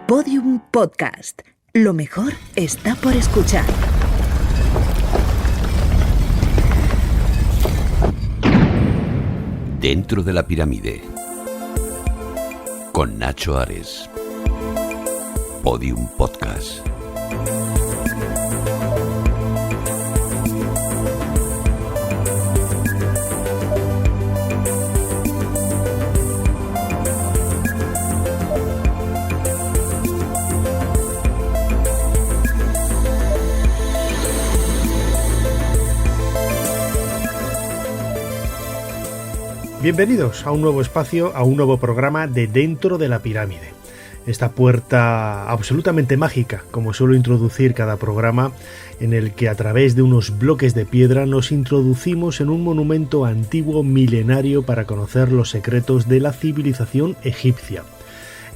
Podium Podcast. Lo mejor está por escuchar. Dentro de la pirámide. Con Nacho Ares. Podium Podcast. Bienvenidos a un nuevo espacio, a un nuevo programa de Dentro de la Pirámide. Esta puerta absolutamente mágica, como suelo introducir cada programa, en el que a través de unos bloques de piedra nos introducimos en un monumento antiguo milenario para conocer los secretos de la civilización egipcia.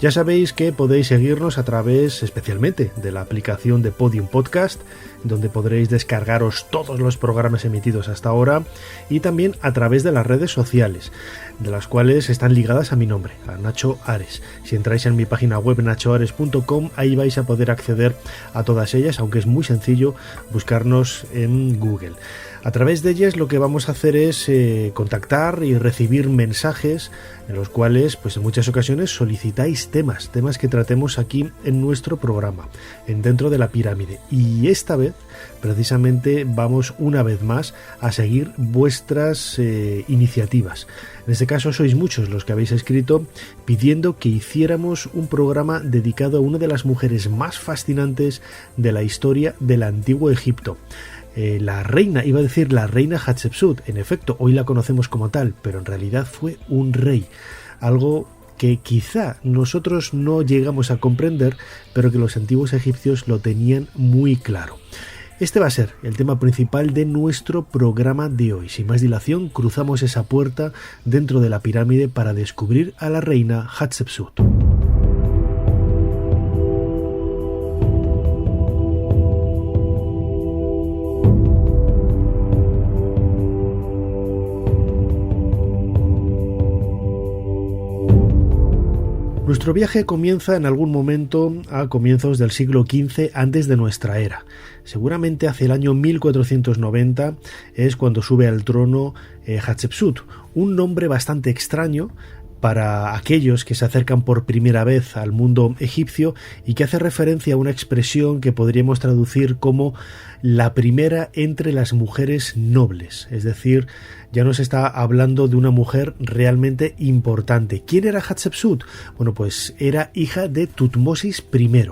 Ya sabéis que podéis seguirnos a través especialmente de la aplicación de Podium Podcast, donde podréis descargaros todos los programas emitidos hasta ahora, y también a través de las redes sociales, de las cuales están ligadas a mi nombre, a Nacho Ares. Si entráis en mi página web nachoares.com, ahí vais a poder acceder a todas ellas, aunque es muy sencillo buscarnos en Google. A través de ellas lo que vamos a hacer es contactar y recibir mensajes en los cuales, pues en muchas ocasiones solicitáis temas que tratemos aquí en nuestro programa, en Dentro de la Pirámide. Y esta vez, precisamente, vamos una vez más a seguir vuestras iniciativas. En este caso sois muchos los que habéis escrito pidiendo que hiciéramos un programa dedicado a una de las mujeres más fascinantes de la historia del antiguo Egipto. La reina Hatshepsut, en efecto, hoy la conocemos como tal, pero en realidad fue un rey, algo que quizá nosotros no llegamos a comprender, pero que los antiguos egipcios lo tenían muy claro. Este va a ser el tema principal de nuestro programa de hoy. Sin más dilación, cruzamos esa puerta dentro de la pirámide para descubrir a la reina Hatshepsut. Nuestro viaje comienza en algún momento a comienzos del siglo XV antes de nuestra era. Seguramente hacia el año 1490 es cuando sube al trono Hatshepsut, un nombre bastante extraño para aquellos que se acercan por primera vez al mundo egipcio y que hace referencia a una expresión que podríamos traducir como la primera entre las mujeres nobles, es decir, ya nos está hablando de una mujer realmente importante. ¿Quién era Hatshepsut? Bueno, pues era hija de Tutmosis I,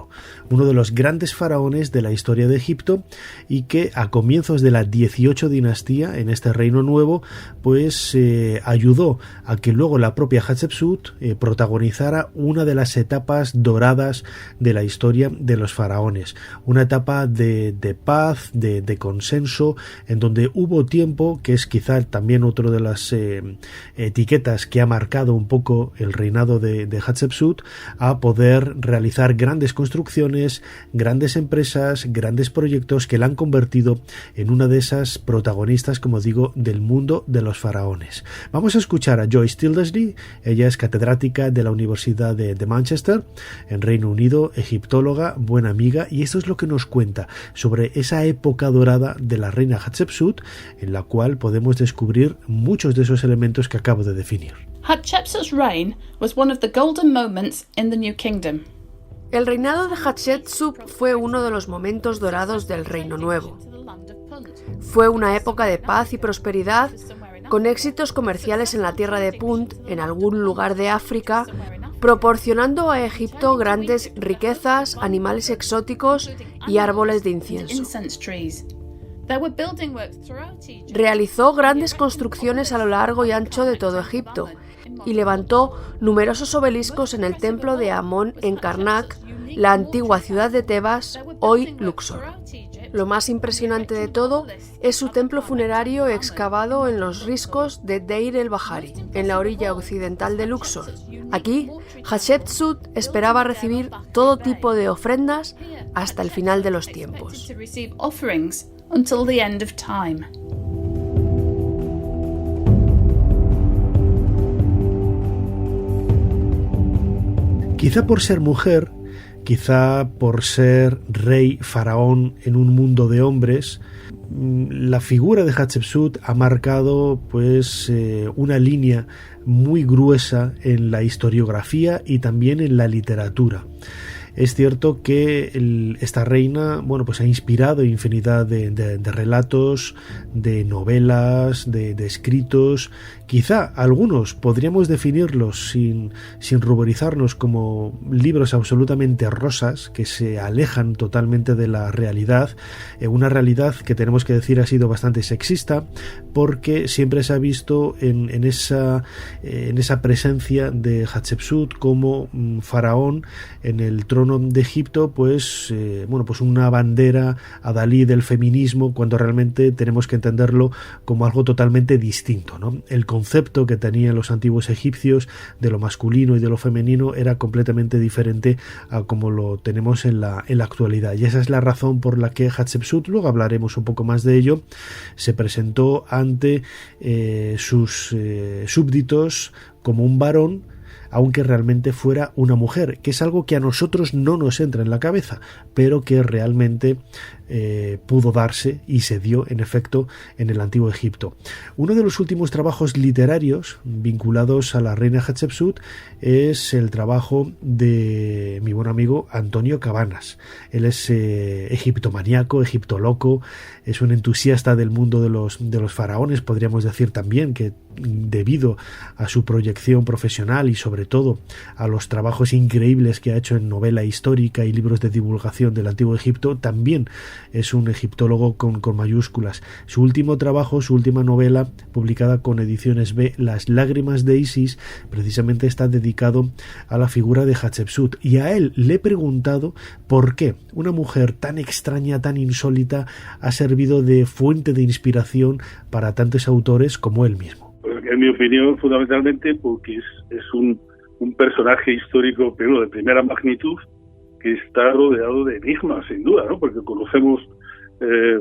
uno de los grandes faraones de la historia de Egipto, y que a comienzos de la 18 dinastía, en este reino nuevo, pues ayudó a que luego la propia Hatshepsut protagonizara una de las etapas doradas de la historia de los faraones, una etapa de paz, de consenso, en donde hubo tiempo, que es quizá también otro de las etiquetas que ha marcado un poco el reinado de Hatshepsut, a poder realizar grandes construcciones, grandes empresas, grandes proyectos que la han convertido en una de esas protagonistas, como digo, del mundo de los faraones. Vamos a escuchar a Joyce Tildesley. Ella es catedrática de la Universidad de Manchester, en Reino Unido, egiptóloga, buena amiga, y esto es lo que nos cuenta sobre esa época dorada de la reina Hatshepsut, en la cual podemos descubrir muchos de esos elementos que acabo de definir. Hatshepsut's reign was one of the golden moments in the New Kingdom. El reinado de Hatshepsut fue uno de los momentos dorados del Reino Nuevo. Fue una época de paz y prosperidad, con éxitos comerciales en la tierra de Punt, en algún lugar de África, proporcionando a Egipto grandes riquezas, animales exóticos y árboles de incienso. Realizó grandes construcciones a lo largo y ancho de todo Egipto y levantó numerosos obeliscos en el templo de Amón en Karnak, la antigua ciudad de Tebas, hoy Luxor. Lo más impresionante de todo es su templo funerario excavado en los riscos de Deir el-Bahari, en la orilla occidental de Luxor. Aquí, Hatshepsut esperaba recibir todo tipo de ofrendas hasta el final de los tiempos. Until the end of time. Quizá por ser mujer, quizá por ser rey faraón en un mundo de hombres, la figura de Hatshepsut ha marcado pues una línea muy gruesa en la historiografía y también en la literatura. Es cierto que esta reina, bueno, pues ha inspirado infinidad de relatos, de novelas, de escritos. Quizá algunos podríamos definirlos sin ruborizarnos como libros absolutamente rosas que se alejan totalmente de la realidad, una realidad que tenemos que decir ha sido bastante sexista, porque siempre se ha visto en esa presencia de Hatshepsut como faraón en el trono de Egipto, pues una bandera adalí del feminismo, cuando realmente tenemos que entenderlo como algo totalmente distinto, ¿no? El concepto que tenían los antiguos egipcios de lo masculino y de lo femenino era completamente diferente a como lo tenemos en la actualidad, y esa es la razón por la que Hatshepsut, luego hablaremos un poco más de ello, se presentó ante sus súbditos como un varón, aunque realmente fuera una mujer, que es algo que a nosotros no nos entra en la cabeza, pero que realmente pudo darse y se dio en efecto en el antiguo Egipto. Uno de los últimos trabajos literarios vinculados a la reina Hatshepsut es el trabajo de mi buen amigo Antonio Cabanas. Él es egiptomaníaco, egiptoloco, es un entusiasta del mundo de los faraones, podríamos decir también que debido a su proyección profesional y sobre todo a los trabajos increíbles que ha hecho en novela histórica y libros de divulgación del antiguo Egipto, también es un egiptólogo con mayúsculas. Su último trabajo, su última novela, publicada con Ediciones B, Las lágrimas de Isis, precisamente está dedicado a la figura de Hatshepsut, y a él le he preguntado por qué una mujer tan extraña, tan insólita, ha servido de fuente de inspiración para tantos autores como él mismo. En mi opinión, fundamentalmente porque es un personaje histórico, pero de primera magnitud, que está rodeado de enigmas, sin duda, ¿no? Porque conocemos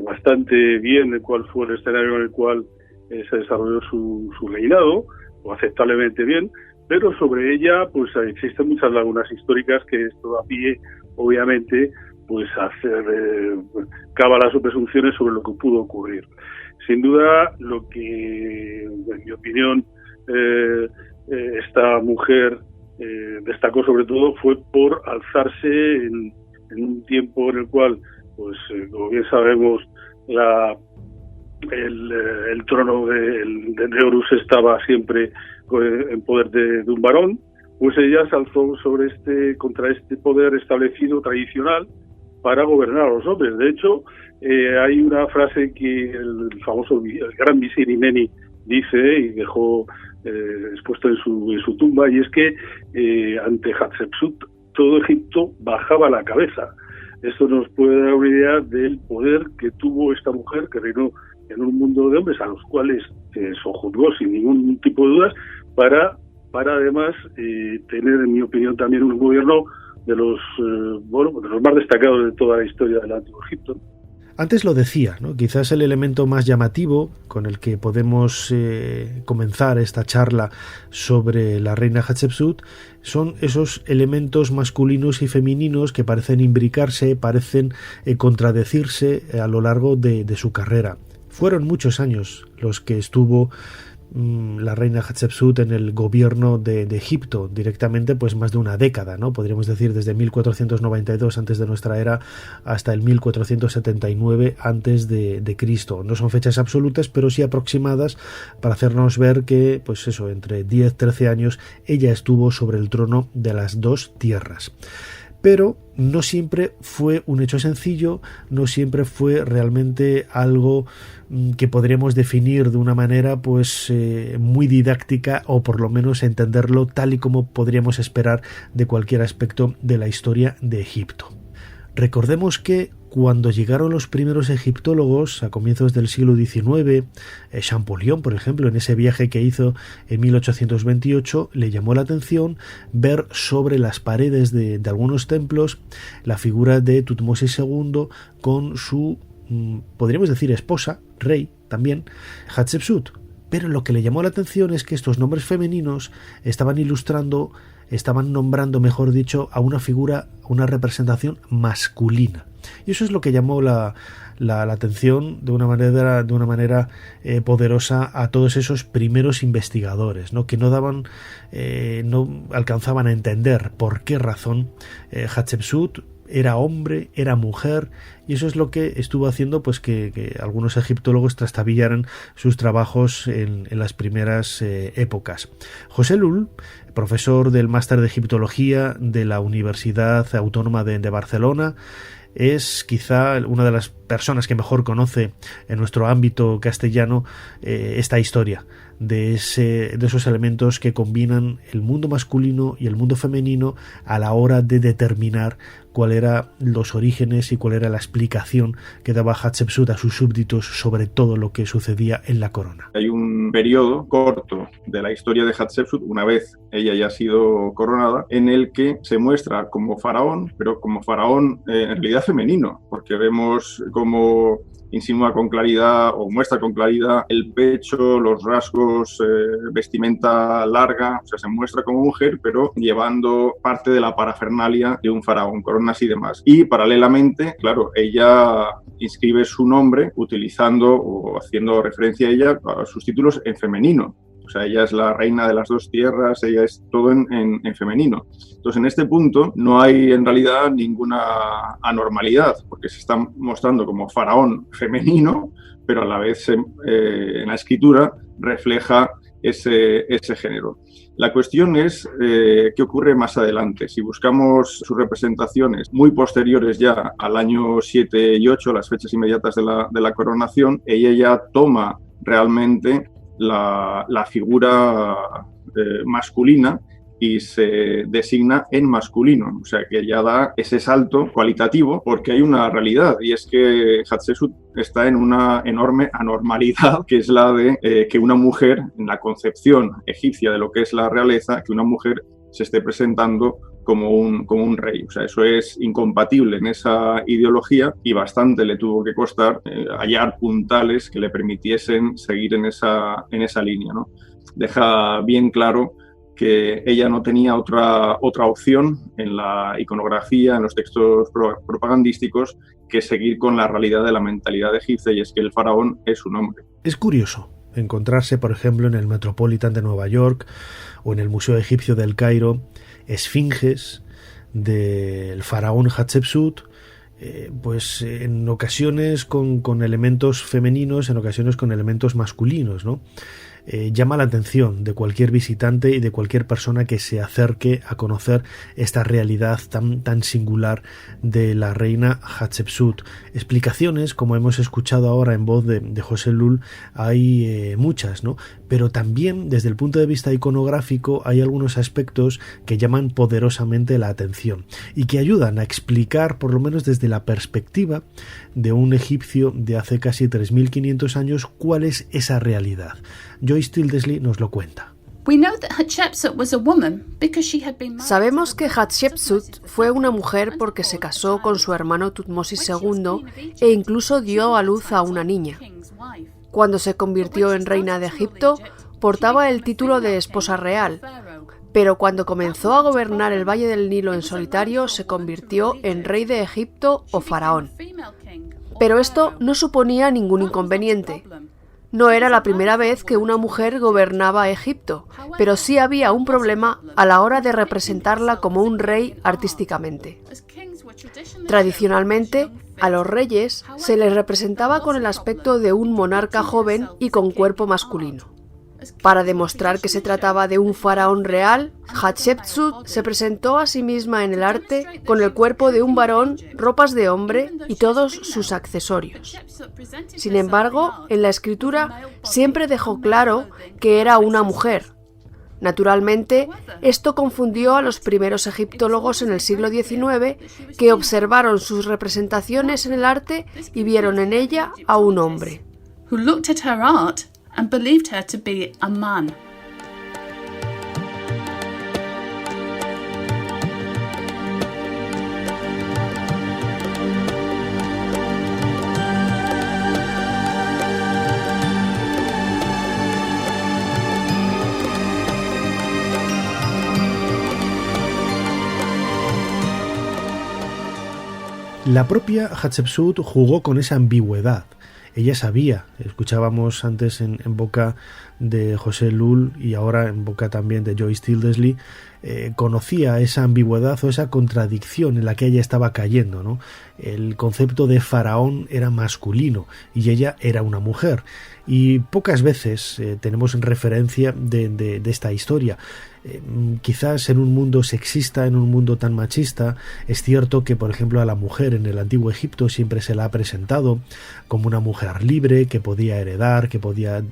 bastante bien cuál fue el escenario en el cual se desarrolló su reinado, o aceptablemente bien, pero sobre ella pues existen muchas lagunas históricas que esto da pie, obviamente, pues a hacer cábalas o presunciones sobre lo que pudo ocurrir. Sin duda, lo que, en mi opinión, esta mujer destacó sobre todo fue por alzarse en un tiempo en el cual, pues como bien sabemos, el trono de Horus estaba siempre en poder de un varón, pues ella se alzó contra este poder establecido tradicional para gobernar a los hombres. De hecho, hay una frase que el gran visir Imeni dice y dejó expuesto en su tumba, y es que ante Hatshepsut todo Egipto bajaba la cabeza. Esto nos puede dar una idea del poder que tuvo esta mujer, que reinó en un mundo de hombres a los cuales sojuzgó sin ningún tipo de dudas, para además tener, en mi opinión, también un gobierno de los más destacados de toda la historia del Antiguo Egipto. Antes lo decía, ¿no? Quizás el elemento más llamativo con el que podemos comenzar esta charla sobre la reina Hatshepsut son esos elementos masculinos y femeninos que parecen imbricarse, parecen contradecirse a lo largo de su carrera. Fueron muchos años los que estuvo la reina Hatshepsut en el gobierno de Egipto, directamente pues más de una década, ¿no? Podríamos decir desde 1492 antes de nuestra era hasta el 1479 antes de Cristo. No son fechas absolutas, pero sí aproximadas para hacernos ver que, pues eso, entre 10-13 años ella estuvo sobre el trono de las dos tierras. Pero no siempre fue un hecho sencillo, no siempre fue realmente algo que podríamos definir de una manera pues muy didáctica, o por lo menos entenderlo tal y como podríamos esperar de cualquier aspecto de la historia de Egipto. Recordemos que cuando llegaron los primeros egiptólogos a comienzos del siglo XIX, Champollion, por ejemplo, en ese viaje que hizo en 1828, le llamó la atención ver sobre las paredes de algunos templos la figura de Tutmosis II con su, podríamos decir, esposa, rey también, Hatshepsut. Pero lo que le llamó la atención es que estos nombres femeninos estaban ilustrando estaban nombrando, mejor dicho, a una figura, una representación masculina. Y eso es lo que llamó la atención de una manera poderosa a todos esos primeros investigadores, ¿no? Que no alcanzaban a entender por qué razón Hatshepsut era hombre, era mujer, y eso es lo que estuvo haciendo pues que algunos egiptólogos trastabillaran sus trabajos en las primeras épocas. José Lul, profesor del máster de egiptología de la Universidad Autónoma de Barcelona, es quizá una de las personas que mejor conoce en nuestro ámbito castellano esta historia de esos elementos que combinan el mundo masculino y el mundo femenino a la hora de determinar cuáles eran los orígenes y cuál era la explicación que daba Hatshepsut a sus súbditos sobre todo lo que sucedía en la corona. Hay un periodo corto de la historia de Hatshepsut, una vez ella ya ha sido coronada, en el que se muestra como faraón, pero como faraón en realidad femenino, porque vemos cómo insinúa con claridad o muestra con claridad el pecho, los rasgos, vestimenta larga, o sea, se muestra como mujer, pero llevando parte de la parafernalia de un faraón, coronas y demás. Y paralelamente, claro, ella inscribe su nombre utilizando o haciendo referencia a ella, a sus títulos en femenino. O sea, ella es la reina de las dos tierras, ella es todo en femenino. Entonces, en este punto no hay en realidad ninguna anormalidad, porque se está mostrando como faraón femenino, pero a la vez en la escritura refleja ese género. La cuestión es qué ocurre más adelante. Si buscamos sus representaciones muy posteriores ya al año 7 y 8, las fechas inmediatas de la coronación, ella ya toma realmente la figura masculina y se designa en masculino, o sea que ya da ese salto cualitativo porque hay una realidad y es que Hatshepsut está en una enorme anormalidad que es la de que una mujer, en la concepción egipcia de lo que es la realeza, que una mujer se esté presentando como un rey. O sea, eso es incompatible en esa ideología y bastante le tuvo que costar hallar puntales que le permitiesen seguir en esa línea, ¿no? Deja bien claro que ella no tenía otra opción en la iconografía, en los textos propagandísticos, que seguir con la realidad de la mentalidad egipcia, y es que el faraón es un hombre. Es curioso encontrarse, por ejemplo, en el Metropolitan de Nueva York o en el Museo Egipcio del Cairo, esfinges del faraón Hatshepsut, pues en ocasiones con elementos femeninos, en ocasiones con elementos masculinos, ¿no? Llama la atención de cualquier visitante y de cualquier persona que se acerque a conocer esta realidad tan singular de la reina Hatshepsut. Explicaciones, como hemos escuchado ahora en voz de José Lul, hay muchas, ¿no? Pero también desde el punto de vista iconográfico hay algunos aspectos que llaman poderosamente la atención y que ayudan a explicar, por lo menos desde la perspectiva de un egipcio de hace casi 3.500 años, cuál es esa realidad. Joyce Tildesley nos lo cuenta. Sabemos que Hatshepsut fue una mujer porque se casó con su hermano Tutmosis II e incluso dio a luz a una niña. Cuando se convirtió en reina de Egipto, portaba el título de esposa real, pero cuando comenzó a gobernar el Valle del Nilo en solitario, se convirtió en rey de Egipto o faraón. Pero esto no suponía ningún inconveniente. No era la primera vez que una mujer gobernaba Egipto, pero sí había un problema a la hora de representarla como un rey artísticamente. Tradicionalmente, a los reyes se les representaba con el aspecto de un monarca joven y con cuerpo masculino. Para demostrar que se trataba de un faraón real, Hatshepsut se presentó a sí misma en el arte con el cuerpo de un varón, ropas de hombre y todos sus accesorios. Sin embargo, en la escritura siempre dejó claro que era una mujer. Naturalmente, esto confundió a los primeros egiptólogos en el siglo XIX que observaron sus representaciones en el arte y vieron en ella a un hombre. And believed her to be a man. La propia Hatshepsut jugó con esa ambigüedad. Ella sabía, escuchábamos antes en boca de José Lull y ahora en boca también de Joyce Tildesley, conocía esa ambigüedad o esa contradicción en la que ella estaba cayendo, ¿no? El concepto de faraón era masculino y ella era una mujer. Y pocas veces tenemos referencia de esta historia. Quizás en un mundo sexista, en un mundo tan machista, es cierto que, por ejemplo, a la mujer en el antiguo Egipto siempre se la ha presentado como una mujer libre, que podía heredar, que podía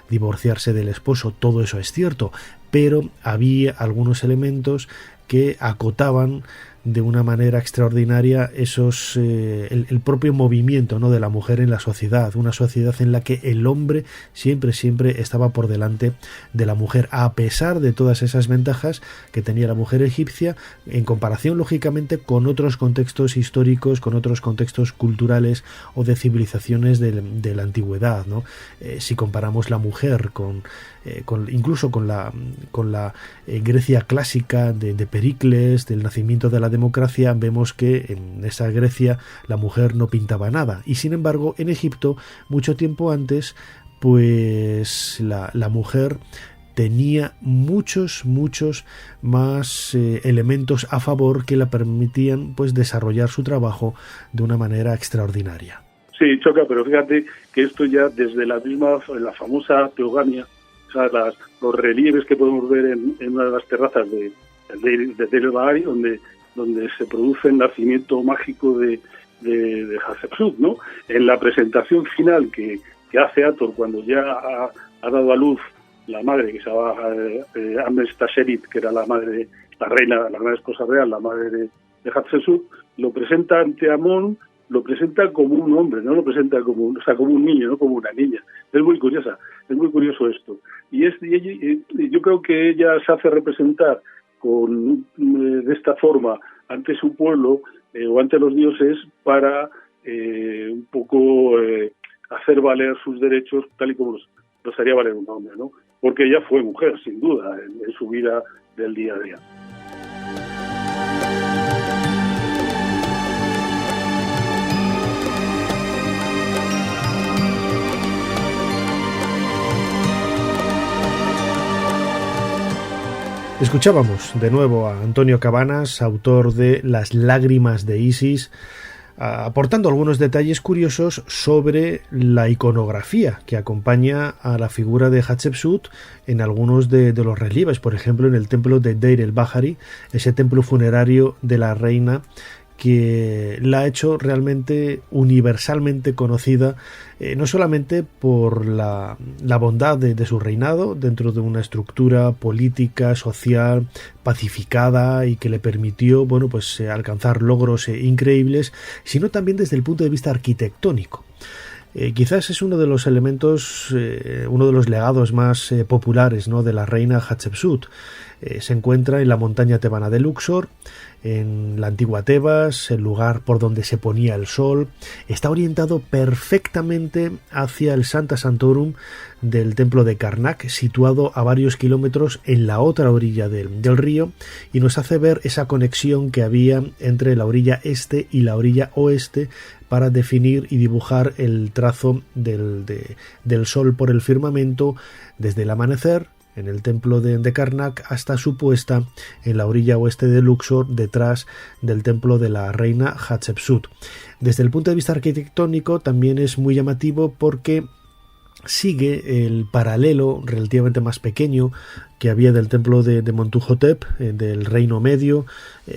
divorciarse del esposo. Todo eso es cierto, pero había algunos elementos que acotaban de una manera extraordinaria el propio movimiento, ¿no?, de la mujer en la sociedad, una sociedad en la que el hombre siempre estaba por delante de la mujer, a pesar de todas esas ventajas que tenía la mujer egipcia en comparación, lógicamente, con otros contextos históricos, con otros contextos culturales o de civilizaciones de la antigüedad, ¿no? Si comparamos la mujer incluso con la Grecia clásica de Pericles, del nacimiento de la democracia, vemos que en esa Grecia la mujer no pintaba nada, y sin embargo en Egipto mucho tiempo antes pues la mujer tenía muchos más elementos a favor que la permitían pues desarrollar su trabajo de una manera extraordinaria. Sí, Choca, pero fíjate que esto ya desde la famosa Teogania, o sea, los relieves que podemos ver en una de las terrazas de Deir el-Bahari, donde se produce el nacimiento mágico de Hatshepsut, ¿no? En la presentación final que hace Hathor cuando ya ha dado a luz la madre, que se llama Amnestasheret, que era la madre, la reina, la gran esposa real, la madre de Hatshepsut, lo presenta ante Amón, lo presenta como un hombre, no lo presenta como un niño, no como una niña. Es muy curioso esto. Y yo creo que ella se hace representar de esta forma ante su pueblo o ante los dioses para un poco hacer valer sus derechos tal y como los haría valer un hombre, ¿no? Porque ella fue mujer, sin duda, en su vida del día a día. Escuchábamos de nuevo a Antonio Cabanas, autor de Las lágrimas de Isis, aportando algunos detalles curiosos sobre la iconografía que acompaña a la figura de Hatshepsut en algunos de los relieves, por ejemplo en el templo de Deir el-Bahari, ese templo funerario de la reina que la ha hecho realmente universalmente conocida, no solamente por la bondad de su reinado dentro de una estructura política, social, pacificada y que le permitió, alcanzar logros increíbles, sino también desde el punto de vista arquitectónico. Quizás es uno de los elementos, uno de los legados más populares, ¿no?, de la reina Hatshepsut. Se encuentra en la montaña tebana de Luxor, en la antigua Tebas, el lugar por donde se ponía el sol. Está orientado perfectamente hacia el Sancta Sanctorum del templo de Karnak, situado a varios kilómetros en la otra orilla del río, y nos hace ver esa conexión que había entre la orilla este y la orilla oeste para definir y dibujar el trazo del sol por el firmamento desde el amanecer en el templo de Karnak hasta su puesta en la orilla oeste de Luxor, detrás del templo de la reina Hatshepsut. Desde el punto de vista arquitectónico también es muy llamativo porque sigue el paralelo relativamente más pequeño que había del templo de Montuhotep, del Reino Medio,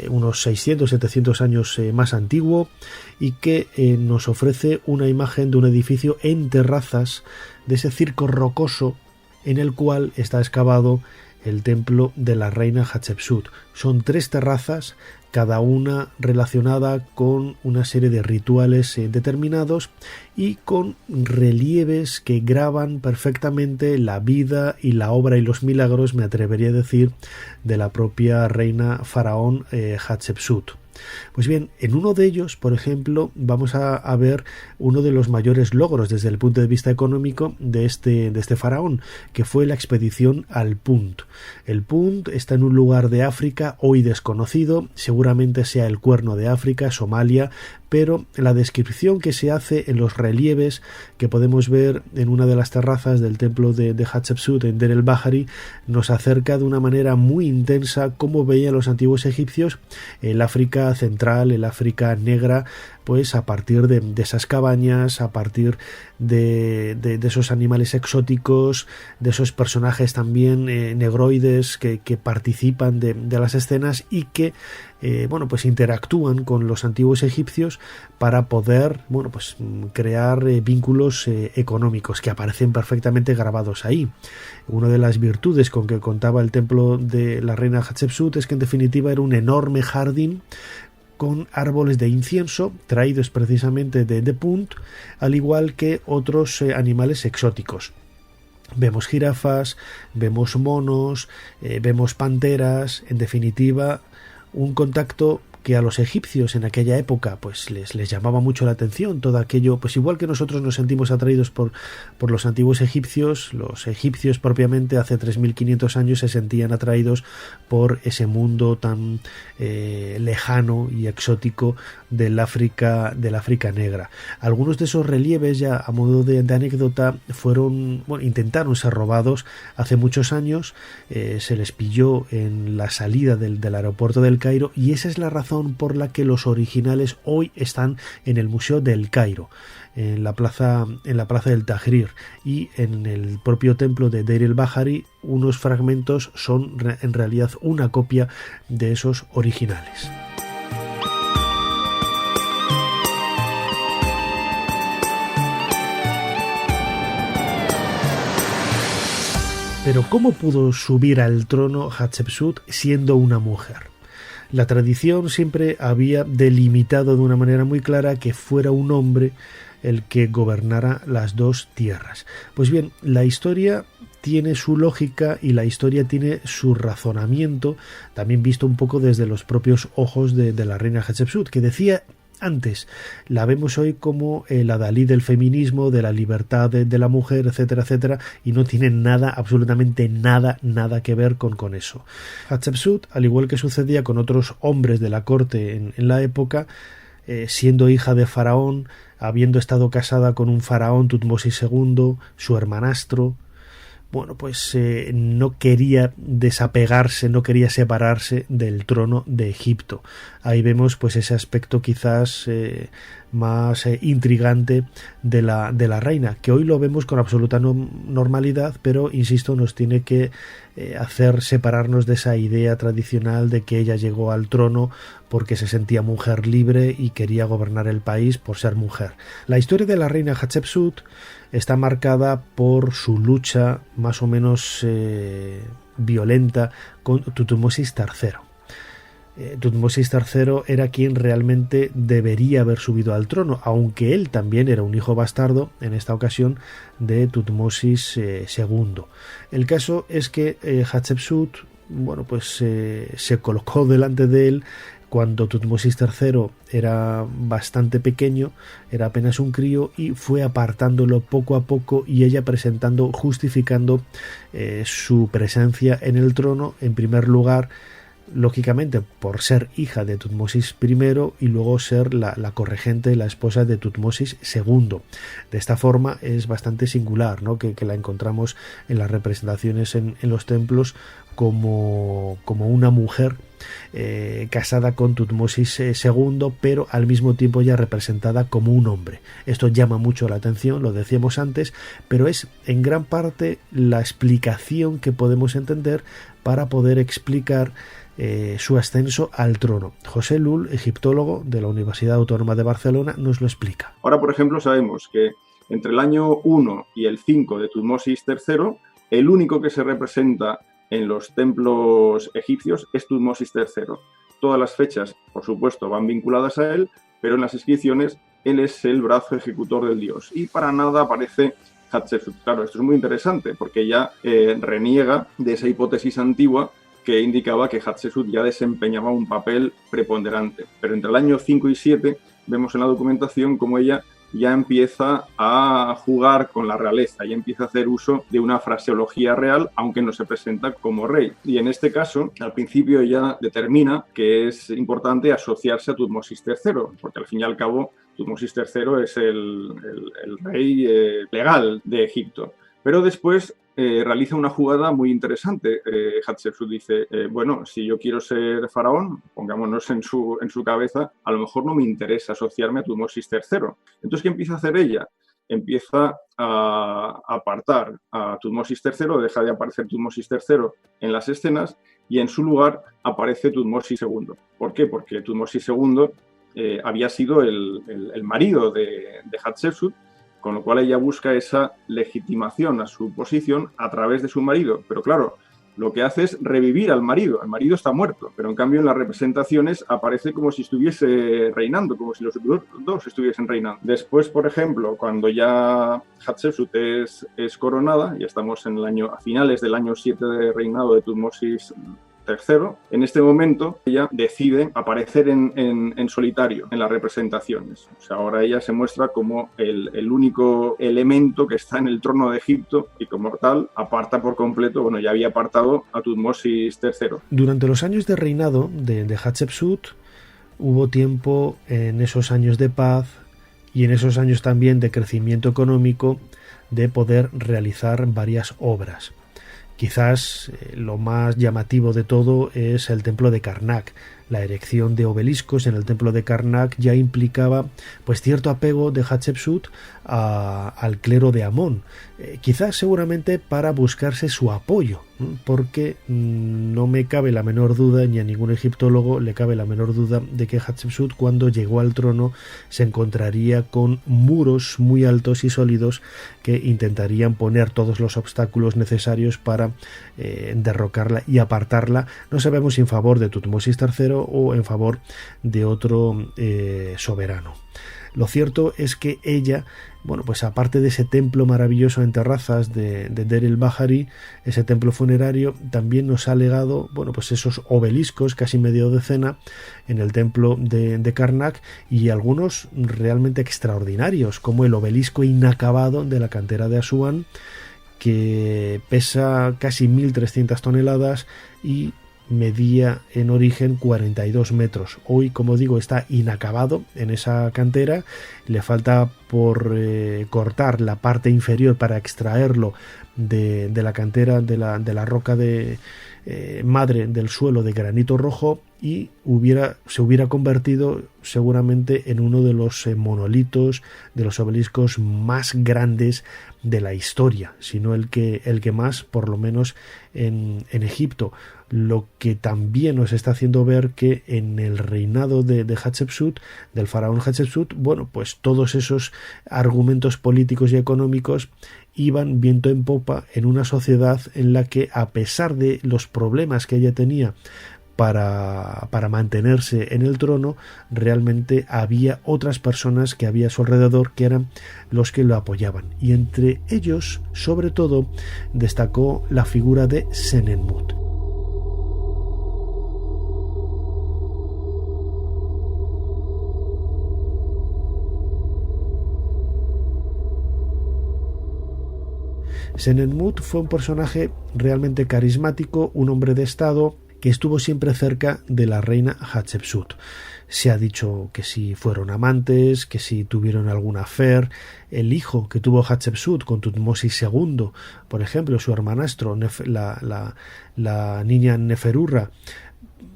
unos 600-700 años más antiguo, y que nos ofrece una imagen de un edificio en terrazas de ese circo rocoso en el cual está excavado el templo de la reina Hatshepsut. Son 3 terrazas, cada una relacionada con una serie de rituales determinados y con relieves que graban perfectamente la vida y la obra y los milagros, me atrevería a decir, de la propia reina faraón Hatshepsut. Pues bien, en uno de ellos, por ejemplo, vamos a ver uno de los mayores logros desde el punto de vista económico de este faraón, que fue la expedición al Punt. El Punt está en un lugar de África hoy desconocido, seguramente sea el Cuerno de África, Somalia, pero la descripción que se hace en los relieves que podemos ver en una de las terrazas del templo de Hatshepsut en Der el Bahari nos acerca de una manera muy intensa cómo veían los antiguos egipcios el África central, el África negra, pues a partir de esas cabañas, a partir de esos animales exóticos, de esos personajes también negroides que participan de las escenas y que pues interactúan con los antiguos egipcios para poder pues crear vínculos económicos que aparecen perfectamente grabados ahí. Una de las virtudes con que contaba el templo de la reina Hatshepsut es que en definitiva era un enorme jardín con árboles de incienso traídos precisamente de Punt, al igual que otros animales exóticos. Vemos jirafas, vemos monos, vemos panteras, en definitiva un contacto que a los egipcios en aquella época pues les llamaba mucho la atención, todo aquello, pues igual que nosotros nos sentimos atraídos por los antiguos egipcios, los egipcios propiamente hace 3500 años se sentían atraídos por ese mundo tan lejano y exótico del África negra. Algunos de esos relieves, ya a modo de anécdota, intentaron ser robados hace muchos años, se les pilló en la salida del aeropuerto del Cairo, y esa es la razón por la que los originales hoy están en el Museo del Cairo, en la plaza del Tahrir, y en el propio templo de Deir el-Bahari unos fragmentos son en realidad una copia de esos originales. Pero ¿cómo pudo subir al trono Hatshepsut siendo una mujer? La tradición siempre había delimitado de una manera muy clara que fuera un hombre el que gobernara las dos tierras. Pues bien, la historia tiene su lógica y la historia tiene su razonamiento, también visto un poco desde los propios ojos de la reina Hatshepsut, que decía antes, la vemos hoy como la Dalí del feminismo, de la libertad de la mujer, etcétera, etcétera, y no tiene nada, absolutamente nada que ver con eso. Hatshepsut, al igual que sucedía con otros hombres de la corte en la época, siendo hija de faraón, habiendo estado casada con un faraón, Tutmosis II, su hermanastro, no quería desapegarse, no quería separarse del trono de Egipto. Ahí vemos pues ese aspecto quizás más intrigante de la reina, que hoy lo vemos con absoluta normalidad, pero insisto, nos tiene que hacer separarnos de esa idea tradicional de que ella llegó al trono porque se sentía mujer libre y quería gobernar el país por ser mujer. La historia de la reina Hatshepsut está marcada por su lucha más o menos violenta con Tutmosis III. Tutmosis III era quien realmente debería haber subido al trono, aunque él también era un hijo bastardo, en esta ocasión, de Tutmosis II. El caso es que Hatshepsut se colocó delante de él cuando Tutmosis III era bastante pequeño, era apenas un crío, y fue apartándolo poco a poco, y ella justificando su presencia en el trono, en primer lugar, lógicamente por ser hija de Tutmosis I y luego ser la corregente, la esposa de Tutmosis II. De esta forma es bastante singular, ¿no? que la encontramos en las representaciones en los templos como una mujer casada con Tutmosis II, pero al mismo tiempo ya representada como un hombre. Esto llama mucho la atención, lo decíamos antes, pero es en gran parte la explicación que podemos entender para poder explicar su ascenso al trono. José Lull, egiptólogo de la Universidad Autónoma de Barcelona, nos lo explica. Ahora, por ejemplo, sabemos que entre el año 1 y el 5 de Tutmosis III, el único que se representa en los templos egipcios es Tutmosis III. Todas las fechas, por supuesto, van vinculadas a él, pero en las inscripciones él es el brazo ejecutor del dios. Y para nada aparece Hatshepsut. Claro, esto es muy interesante porque ella reniega de esa hipótesis antigua que indicaba que Hatshepsut ya desempeñaba un papel preponderante. Pero entre el año 5 y 7 vemos en la documentación cómo ella ya empieza a jugar con la realeza, ya empieza a hacer uso de una fraseología real, aunque no se presenta como rey. Y en este caso, al principio ella determina que es importante asociarse a Tutmosis III, porque al fin y al cabo Tutmosis III es el rey legal de Egipto. Pero después realiza una jugada muy interesante. Hatshepsut dice, bueno, si yo quiero ser faraón, pongámonos en su cabeza, a lo mejor no me interesa asociarme a Tutmosis III. Entonces, ¿qué empieza a hacer ella? Empieza a apartar a Tutmosis III, deja de aparecer Tutmosis III en las escenas y en su lugar aparece Tutmosis II. ¿Por qué? Porque Tutmosis II había sido el marido de Hatshepsut, con lo cual ella busca esa legitimación a su posición a través de su marido. Pero claro, lo que hace es revivir al marido. El marido está muerto, pero en cambio en las representaciones aparece como si estuviese reinando, como si los dos estuviesen reinando. Después, por ejemplo, cuando ya Hatshepsut es coronada, ya estamos a finales del año 7 de reinado de Tutmosis III, en este momento ella decide aparecer en solitario en las representaciones. O sea, ahora ella se muestra como el único elemento que está en el trono de Egipto y como tal aparta por completo, bueno, ya había apartado a Tutmosis III. Durante los años de reinado de Hatshepsut hubo tiempo, en esos años de paz y en esos años también de crecimiento económico, de poder realizar varias obras. Quizás lo más llamativo de todo es el templo de Karnak. La erección de obeliscos en el templo de Karnak ya implicaba pues cierto apego de Hatshepsut al clero de Amón, quizás seguramente para buscarse su apoyo, porque no me cabe la menor duda, ni a ningún egiptólogo le cabe la menor duda, de que Hatshepsut, cuando llegó al trono, se encontraría con muros muy altos y sólidos que intentarían poner todos los obstáculos necesarios para derrocarla y apartarla, no sabemos si en favor de Tutmosis III o en favor de otro soberano. Lo cierto es que ella, bueno, pues aparte de ese templo maravilloso en terrazas de Der el-Bahari, ese templo funerario, también nos ha legado, bueno, pues esos obeliscos, casi medio decena, en el templo de Karnak, y algunos realmente extraordinarios, como el obelisco inacabado de la cantera de Asuán, que pesa casi 1.300 toneladas y medía en origen 42 metros. Hoy, como digo, está inacabado en esa cantera, le falta por cortar la parte inferior para extraerlo de la cantera de la roca madre del suelo de granito rojo, y se hubiera convertido seguramente en uno de los monolitos, de los obeliscos más grandes de la historia, sino el que más, por lo menos en Egipto. Lo que también nos está haciendo ver que en el reinado de Hatshepsut, del faraón Hatshepsut, bueno, pues todos esos argumentos políticos y económicos iban viento en popa en una sociedad en la que, a pesar de los problemas que ella tenía para mantenerse en el trono, realmente había otras personas que había a su alrededor que eran los que lo apoyaban, y entre ellos, sobre todo, destacó la figura de Senenmut. Senenmut fue un personaje realmente carismático, un hombre de estado que estuvo siempre cerca de la reina Hatshepsut. Se ha dicho que si fueron amantes, que si tuvieron algún affair. El hijo que tuvo Hatshepsut con Tutmosis II, por ejemplo, su hermanastro, la niña Neferurra,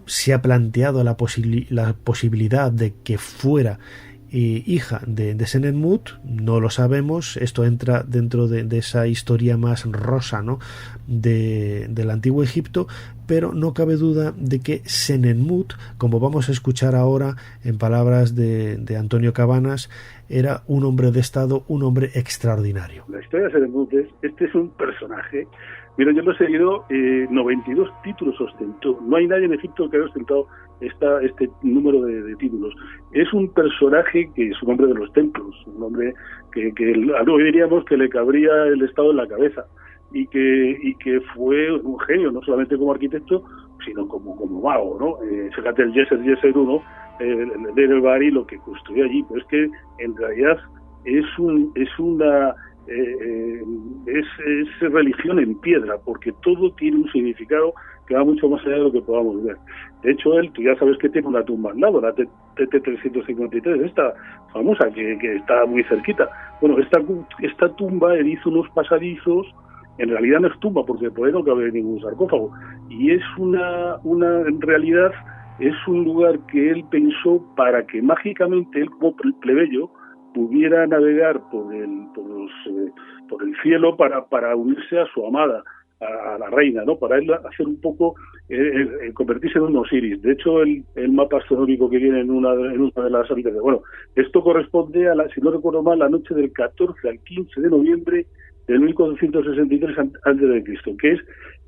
se ha planteado la posibilidad de que fuera hija de Senenmut. No lo sabemos, esto entra dentro de esa historia más rosa, ¿no?, del antiguo Egipto, pero no cabe duda de que Senenmut, como vamos a escuchar ahora en palabras de Antonio Cabanas, era un hombre de estado, un hombre extraordinario. La historia de Senenmut este es un personaje. Mira, yo lo he seguido, 92 títulos ostentó. No hay nadie en Egipto que haya ostentado este número de títulos. Es un personaje que es un hombre de los templos, un hombre que hoy diríamos que le cabría el Estado en la cabeza, y que fue un genio, no solamente como arquitecto, sino como mago, ¿no? Fíjate, el Yeser I, el Deir el-Bahari, lo que construyó allí, pues es que en realidad es religión en piedra, porque todo tiene un significado que va mucho más allá de lo que podamos ver. De hecho, tú ya sabes que tiene una tumba al lado, la TT-353, esta famosa, que está muy cerquita. Bueno, esta tumba, él hizo unos pasadizos, en realidad no es tumba, porque por ahí no cabe ningún sarcófago, y es en realidad, es un lugar que él pensó para que mágicamente él, como plebeyo, pudiera navegar por el cielo para unirse a su amada, a la reina, ¿no? Para él hacer un poco, convertirse en un Osiris. De hecho, el mapa astronómico que viene en una de las habitaciones, bueno, esto corresponde si no recuerdo mal, la noche del 14 al 15 de noviembre del 1463 a.C., que es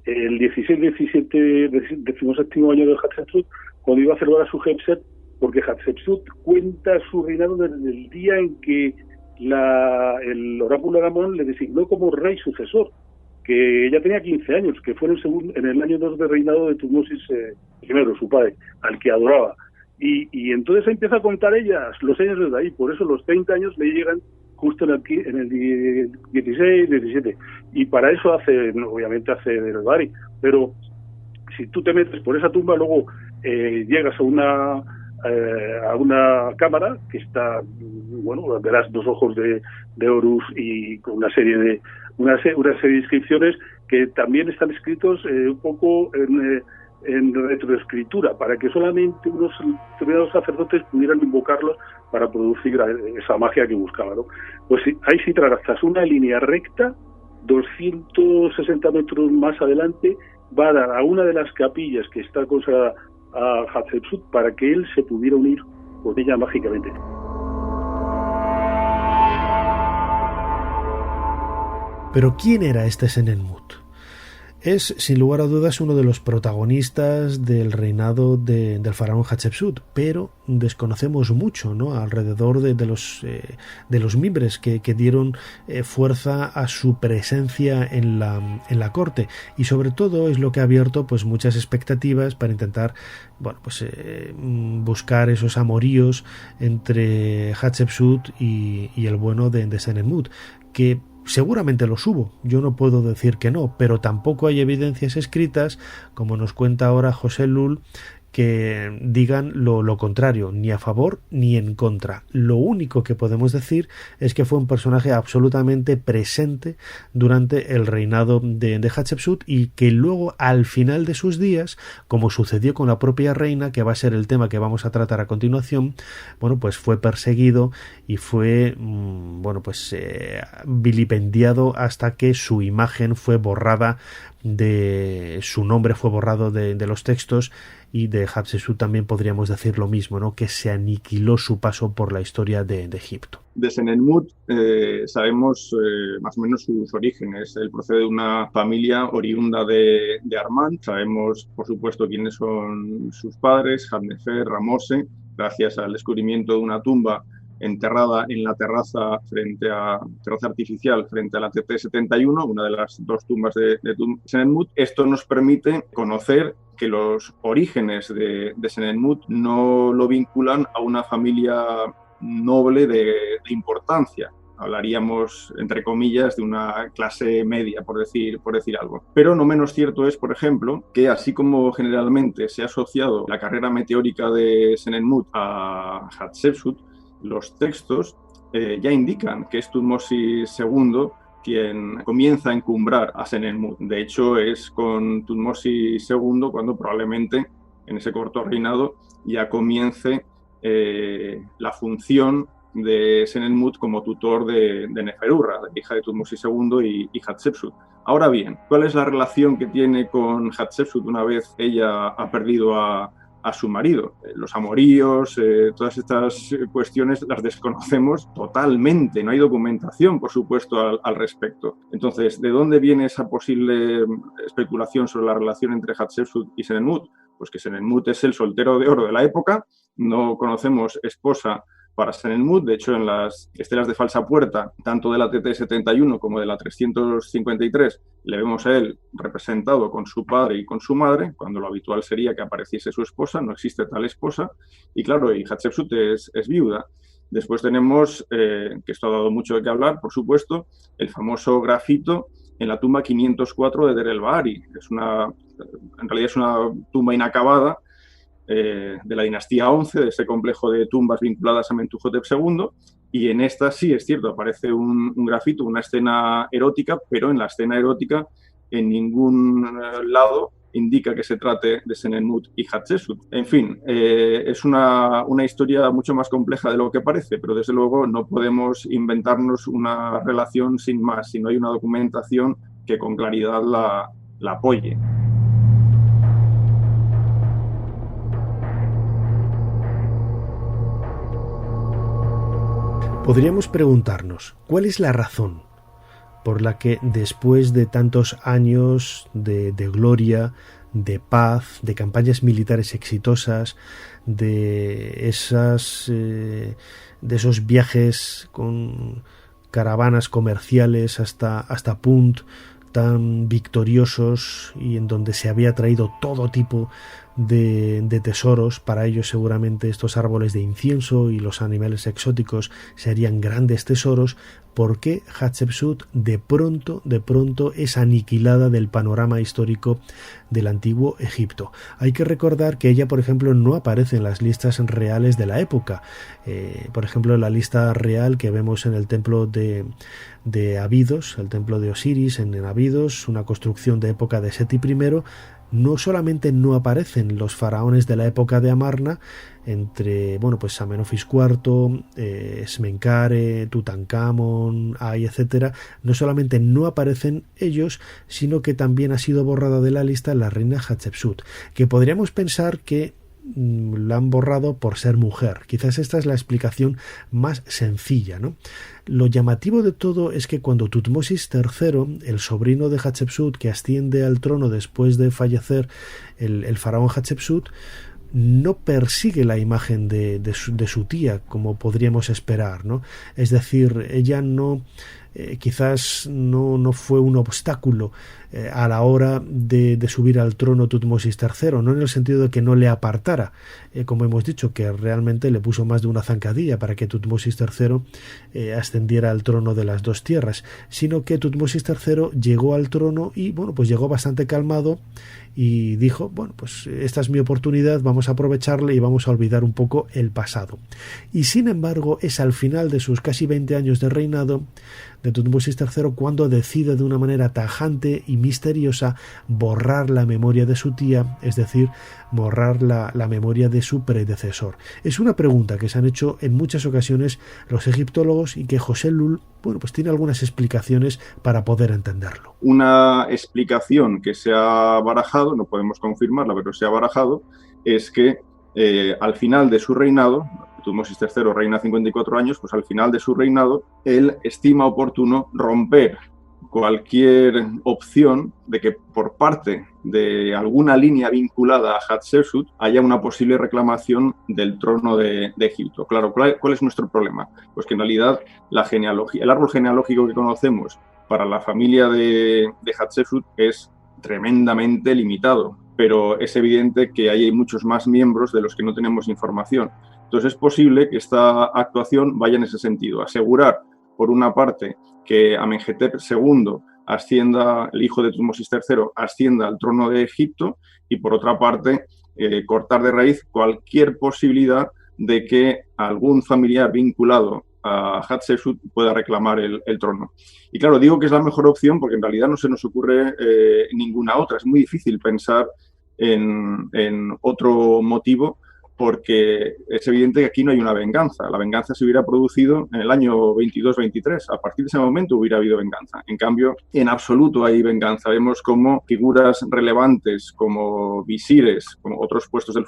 el 16-17, 17º año de Hatshepsut, cuando iba a celebrar a su Hatshepsut, porque Hatshepsut cuenta su reinado desde el día en que el oráculo de Amón le designó como rey sucesor, que ella tenía 15 años, que fue en el año 2 de reinado de Tutmosis I, su padre, al que adoraba. Y entonces empieza a contar los años desde ahí, por eso los 30 años le llegan justo en el 16, 17. Y para eso obviamente hace el-Bahari. Pero si tú te metes por esa tumba, luego llegas a una cámara que está, bueno, verás 2 ojos de Horus y con una serie de inscripciones que también están escritos un poco en retroescritura, para que solamente unos determinados sacerdotes pudieran invocarlos para producir esa magia que buscaban, ¿no? Pues ahí sí trazas una línea recta, 260 metros más adelante, va a dar a una de las capillas que está consagrada a Hatshepsut para que él se pudiera unir con ella mágicamente. Pero ¿quién era este Senenmut? Es, sin lugar a dudas, uno de los protagonistas del reinado del faraón Hatshepsut, pero desconocemos mucho, ¿no?, alrededor de los mimbres que dieron fuerza a su presencia en la corte, y sobre todo es lo que ha abierto pues muchas expectativas para intentar, bueno, pues buscar esos amoríos entre Hatshepsut y el bueno de Senenmut, que seguramente los hubo, yo no puedo decir que no, pero tampoco hay evidencias escritas, como nos cuenta ahora José Lul, que digan lo contrario, ni a favor ni en contra. Lo único que podemos decir es que fue un personaje absolutamente presente durante el reinado de Hatshepsut, y que luego, al final de sus días, como sucedió con la propia reina, que va a ser el tema que vamos a tratar a continuación, bueno, pues fue perseguido y fue vilipendiado hasta que su imagen fue borrada, su nombre fue borrado de los textos, y de Hatshepsut también podríamos decir lo mismo, ¿no?, que se aniquiló su paso por la historia de Egipto. De Senenmut sabemos más o menos sus orígenes. Él procede de una familia oriunda de Armán. Sabemos, por supuesto, quiénes son sus padres, Hadnefer, Ramose, gracias al descubrimiento de una tumba enterrada en la terraza artificial frente a la TT-71, una de las 2 tumbas de Senenmut. Esto nos permite conocer que los orígenes de Senenmut no lo vinculan a una familia noble de importancia. Hablaríamos, entre comillas, de una clase media, por decir algo. Pero no menos cierto es, por ejemplo, que así como generalmente se ha asociado la carrera meteórica de Senenmut a Hatshepsut, los textos ya indican que es Tutmosis II quien comienza a encumbrar a Senenmut. De hecho, es con Tutmosis II cuando probablemente en ese corto reinado ya comience la función de Senenmut como tutor de Neferurra, hija de Tutmosis II y Hatshepsut. Ahora bien, ¿cuál es la relación que tiene con Hatshepsut una vez ella ha perdido a su marido? Los amoríos, todas estas cuestiones las desconocemos totalmente, no hay documentación, por supuesto, al respecto. Entonces, ¿de dónde viene esa posible especulación sobre la relación entre Hatshepsut y Senenmut? Pues que Senenmut es el soltero de oro de la época, no conocemos esposa para Senenmut. De hecho, en las estelas de falsa puerta, tanto de la TT-71 como de la 353, le vemos a él representado con su padre y con su madre, cuando lo habitual sería que apareciese su esposa. No existe tal esposa. Y claro, y Hatshepsut es viuda. Después tenemos, que esto ha dado mucho de qué hablar, por supuesto, el famoso grafito en la tumba 504 de Deir el-Bahari. En realidad es una tumba inacabada de la dinastía 11, de ese complejo de tumbas vinculadas a Mentuhotep II, y en esta sí, es cierto, aparece un grafito, una escena erótica, pero en la escena erótica en ningún lado indica que se trate de Senenmut y Hatshepsut. En fin, es una historia mucho más compleja de lo que parece, pero desde luego no podemos inventarnos una relación sin más, si no hay una documentación que con claridad la apoye. Podríamos preguntarnos, ¿cuál es la razón por la que después de tantos años de gloria, de paz, de campañas militares exitosas, de esos viajes con caravanas comerciales hasta Punt, tan victoriosos y en donde se había traído todo tipo de tesoros, para ellos seguramente estos árboles de incienso y los animales exóticos serían grandes tesoros, ¿por qué Hatshepsut de pronto es aniquilada del panorama histórico del antiguo Egipto? Hay que recordar que ella, por ejemplo, no aparece en las listas reales de la época. Por ejemplo, en la lista real que vemos en el templo de Abidos, el templo de Osiris en Abidos, una construcción de época de Seti I, no solamente no aparecen los faraones de la época de Amarna, entre Amenofis IV, Smenkhare, Tutankamón, Ay, etcétera, no solamente no aparecen ellos, sino que también ha sido borrada de la lista la reina Hatshepsut, que podríamos pensar que la han borrado por ser mujer. Quizás esta es la explicación más sencilla, ¿no? Lo llamativo de todo es que cuando Tutmosis III, el sobrino de Hatshepsut, que asciende al trono después de fallecer el faraón Hatshepsut, no persigue la imagen de su tía como podríamos esperar, ¿no? Es decir, ella quizás no fue un obstáculo a la hora de subir al trono Tutmosis III, no en el sentido de que no le apartara, como hemos dicho, que realmente le puso más de una zancadilla para que Tutmosis III ascendiera al trono de las dos tierras, sino que Tutmosis III llegó al trono y llegó bastante calmado y dijo, esta es mi oportunidad, vamos a aprovecharla y vamos a olvidar un poco el pasado. Y sin embargo, es al final de sus casi 20 años de reinado de Tutmosis III cuando decide de una manera tajante y misteriosa borrar la memoria de su tía, es decir, borrar la memoria de su predecesor. Es una pregunta que se han hecho en muchas ocasiones los egiptólogos y que José Lul tiene algunas explicaciones para poder entenderlo. Una explicación que se ha barajado, no podemos confirmarla, pero se ha barajado, es que al final de su reinado, Tutmosis III reina 54 años, pues al final de su reinado, él estima oportuno romper cualquier opción de que por parte de alguna línea vinculada a Hatshepsut haya una posible reclamación del trono de Egipto. Claro, ¿cuál es nuestro problema? Pues que en realidad el árbol genealógico que conocemos para la familia de Hatshepsut es tremendamente limitado, pero es evidente que hay muchos más miembros de los que no tenemos información. Entonces es posible que esta actuación vaya en ese sentido, asegurar, por una parte, que Amenhotep II ascienda, el hijo de Tutmosis III, ascienda al trono de Egipto, y por otra parte, cortar de raíz cualquier posibilidad de que algún familiar vinculado a Hatshepsut pueda reclamar el trono. Y claro, digo que es la mejor opción porque en realidad no se nos ocurre ninguna otra. Es muy difícil pensar en otro motivo, porque es evidente que aquí no hay una venganza. La venganza se hubiera producido en el año 22-23. A partir de ese momento hubiera habido venganza. En cambio, en absoluto hay venganza. Vemos cómo figuras relevantes como visires, como otros puestos del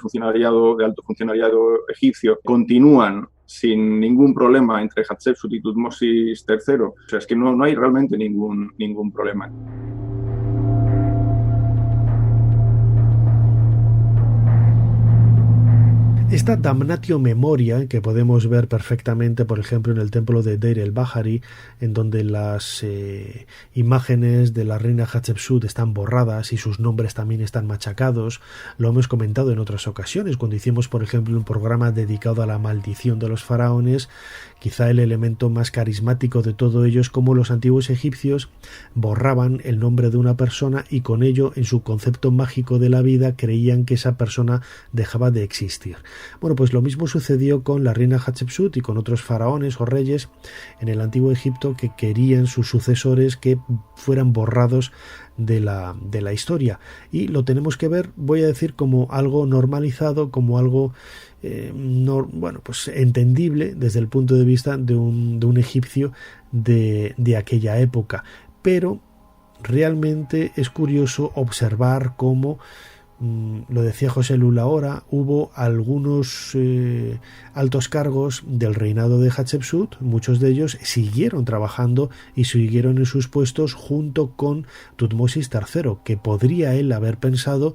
alto funcionariado egipcio, continúan sin ningún problema entre Hatshepsut y Tutmosis III. O sea, es que no hay realmente ningún problema. Esta damnatio memoria que podemos ver perfectamente, por ejemplo, en el templo de Deir el-Bahari, en donde las imágenes de la reina Hatshepsut están borradas y sus nombres también están machacados, lo hemos comentado en otras ocasiones, cuando hicimos, por ejemplo, un programa dedicado a la maldición de los faraones. Quizá el elemento más carismático de todo ello es cómo los antiguos egipcios borraban el nombre de una persona y con ello, en su concepto mágico de la vida, creían que esa persona dejaba de existir. Bueno, pues lo mismo sucedió con la reina Hatshepsut y con otros faraones o reyes en el antiguo Egipto que querían sus sucesores que fueran borrados de la historia, y lo tenemos que ver, voy a decir, como algo normalizado, como algo pues entendible desde el punto de vista de un egipcio de aquella época. Pero realmente es curioso observar cómo, lo decía José Lula ahora, hubo algunos altos cargos del reinado de Hatshepsut, muchos de ellos siguieron trabajando y siguieron en sus puestos junto con Tutmosis III, que podría él haber pensado: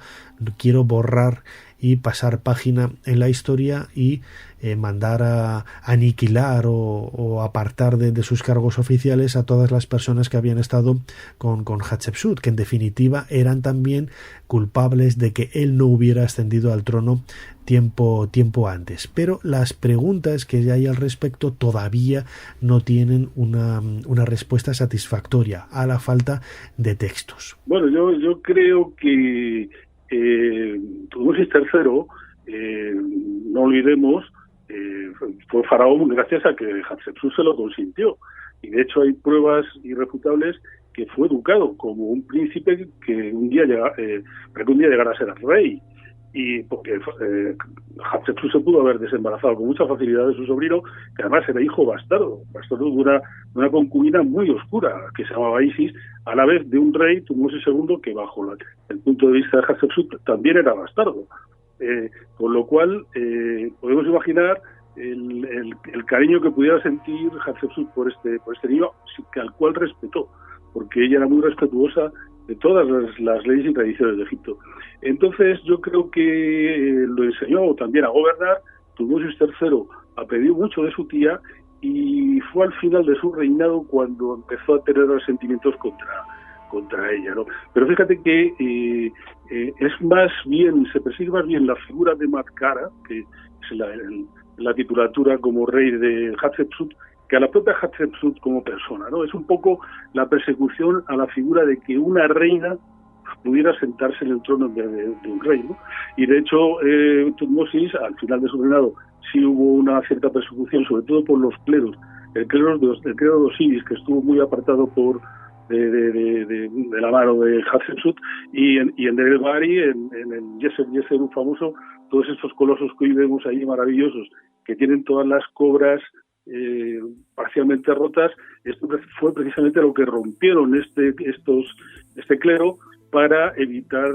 quiero borrar y pasar página en la historia y mandar a aniquilar o apartar de sus cargos oficiales a todas las personas que habían estado con Hatshepsut, que en definitiva eran también culpables de que él no hubiera ascendido al trono tiempo antes. Pero las preguntas que hay al respecto todavía no tienen una respuesta satisfactoria a la falta de textos. Bueno, yo creo que Tutmosis III, no olvidemos, fue faraón gracias a que Hatshepsut se lo consintió, y de hecho hay pruebas irrefutables que fue educado como un príncipe que un día llegara a ser rey, y porque Hatshepsut se pudo haber desembarazado con mucha facilidad de su sobrino, que además era hijo bastardo de una concubina muy oscura que se llamaba Isis, a la vez de un rey, Tutmosis II, que bajo el punto de vista de Hatshepsut también era bastardo. Con lo cual podemos imaginar el cariño que pudiera sentir Hatshepsut por este niño, al cual respetó, porque ella era muy respetuosa de todas las leyes y tradiciones de Egipto. Entonces yo creo que lo enseñó también a gobernar. Tutmosis III aprendió mucho de su tía y fue al final de su reinado cuando empezó a tener resentimientos contra ella, ¿no? Pero fíjate que se persigue más bien la figura de Matkara, que es la titulatura como rey de Hatshepsut, que a la propia Hatshepsut como persona, ¿no? Es un poco la persecución a la figura de que una reina pudiera sentarse en el trono de un rey, ¿no? Y de hecho Tutmosis, al final de su reinado, sí hubo una cierta persecución, sobre todo por los cleros, el clero de Osiris, que estuvo muy apartado de la mano de Hatshepsut, y en Deir el-Bahari, en el Yeseru famoso, todos estos colosos que hoy vemos ahí maravillosos, que tienen todas las cobras parcialmente rotas. Esto fue precisamente lo que rompieron este clero para evitar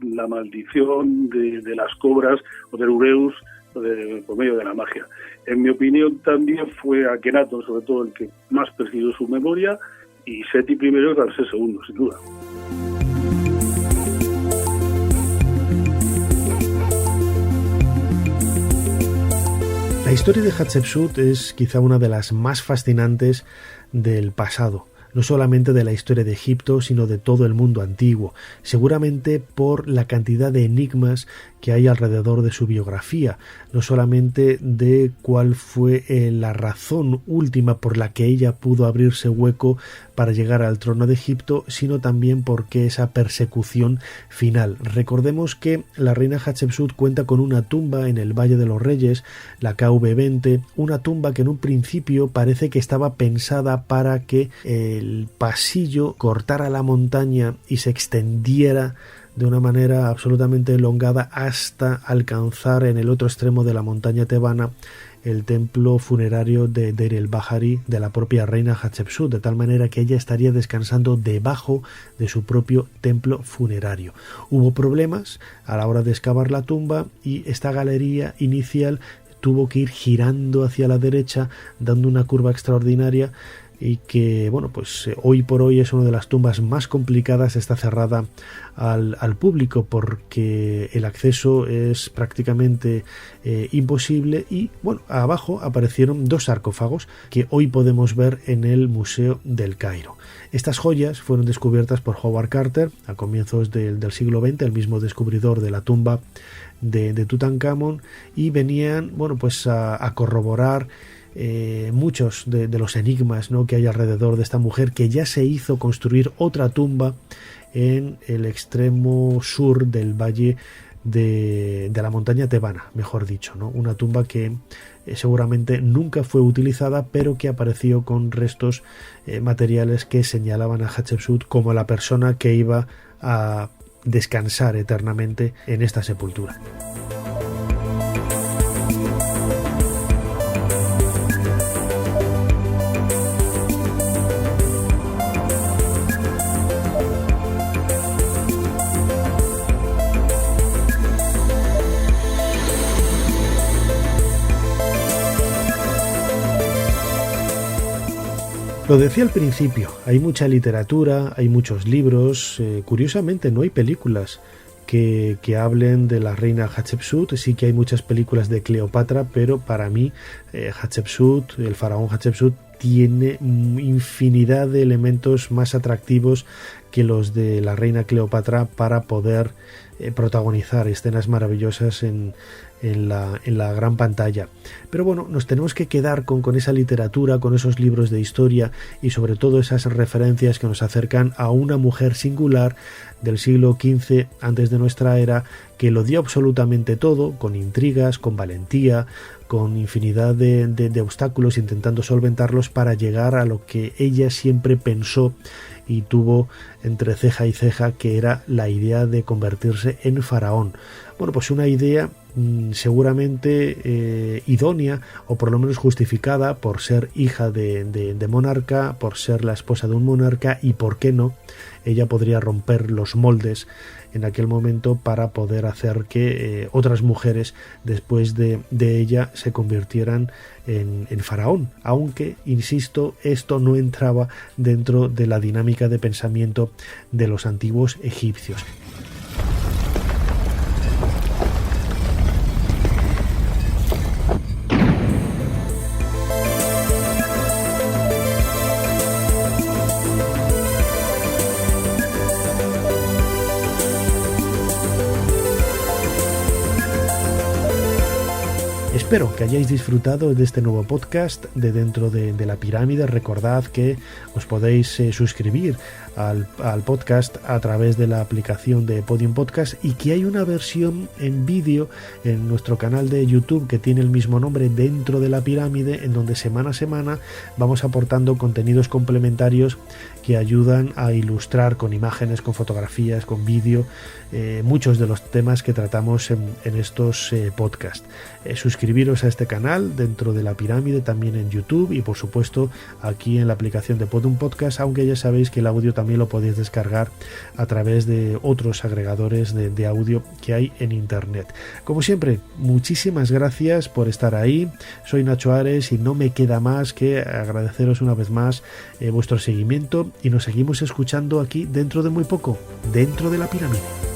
la maldición de las cobras o del Ureus por medio de la magia. En mi opinión también fue Akenaton, sobre todo, el que más persiguió su memoria, y Seti I y Ramsés II, sin duda. La historia de Hatshepsut es quizá una de las más fascinantes del pasado, no solamente de la historia de Egipto, sino de todo el mundo antiguo, seguramente por la cantidad de enigmas que hay alrededor de su biografía, no solamente de cuál fue la razón última por la que ella pudo abrirse hueco para llegar al trono de Egipto, sino también porque esa persecución final. Recordemos que la reina Hatshepsut cuenta con una tumba en el Valle de los Reyes, la KV20, una tumba que en un principio parece que estaba pensada para que el pasillo cortara la montaña y se extendiera de una manera absolutamente elongada hasta alcanzar en el otro extremo de la montaña tebana el templo funerario de Deir el-Bahari de la propia reina Hatshepsut, de tal manera que ella estaría descansando debajo de su propio templo funerario. Hubo problemas a la hora de excavar la tumba y esta galería inicial tuvo que ir girando hacia la derecha, dando una curva extraordinaria y que hoy por hoy es una de las tumbas más complicadas, está cerrada al público porque el acceso es prácticamente imposible, y abajo aparecieron 2 sarcófagos que hoy podemos ver en el Museo del Cairo. Estas joyas fueron descubiertas por Howard Carter a comienzos del siglo XX, el mismo descubridor de la tumba de Tutankamón, y venían a corroborar muchos de los enigmas, ¿no?, que hay alrededor de esta mujer, que ya se hizo construir otra tumba en el extremo sur del valle de la montaña tebana, mejor dicho, ¿no? Una tumba que seguramente nunca fue utilizada, pero que apareció con restos materiales que señalaban a Hatshepsut como la persona que iba a descansar eternamente en esta sepultura. Lo decía al principio, hay mucha literatura, hay muchos libros, curiosamente no hay películas que hablen de la reina Hatshepsut. Sí que hay muchas películas de Cleopatra, pero para mí Hatshepsut, el faraón Hatshepsut, tiene infinidad de elementos más atractivos que los de la reina Cleopatra para poder protagonizar escenas maravillosas en la gran pantalla. Pero nos tenemos que quedar con esa literatura, con esos libros de historia y sobre todo esas referencias que nos acercan a una mujer singular del siglo XV antes de nuestra era, que lo dio absolutamente todo, con intrigas, con valentía, con infinidad de obstáculos, intentando solventarlos para llegar a lo que ella siempre pensó y tuvo entre ceja y ceja, que era la idea de convertirse en faraón. Una idea seguramente idónea, o por lo menos justificada, por ser hija de monarca, por ser la esposa de un monarca, y por qué no, ella podría romper los moldes en aquel momento para poder hacer que otras mujeres después de ella se convirtieran en faraón, aunque, insisto, esto no entraba dentro de la dinámica de pensamiento de los antiguos egipcios. Espero que hayáis disfrutado de este nuevo podcast de Dentro de la Pirámide. Recordad que os podéis suscribir al podcast a través de la aplicación de Podium Podcast, y que hay una versión en vídeo en nuestro canal de YouTube que tiene el mismo nombre, Dentro de la Pirámide, en donde semana a semana vamos aportando contenidos complementarios que ayudan a ilustrar con imágenes, con fotografías, con vídeo, muchos de los temas que tratamos en estos podcasts. Suscribiros a este canal Dentro de la Pirámide también en YouTube, y por supuesto aquí en la aplicación de Podium Podcast, aunque ya sabéis que el audio también lo podéis descargar a través de otros agregadores de audio que hay en internet. Como siempre, muchísimas gracias por estar ahí. Soy Nacho Ares y no me queda más que agradeceros una vez más vuestro seguimiento, y nos seguimos escuchando aquí dentro de muy poco, Dentro de la Pirámide.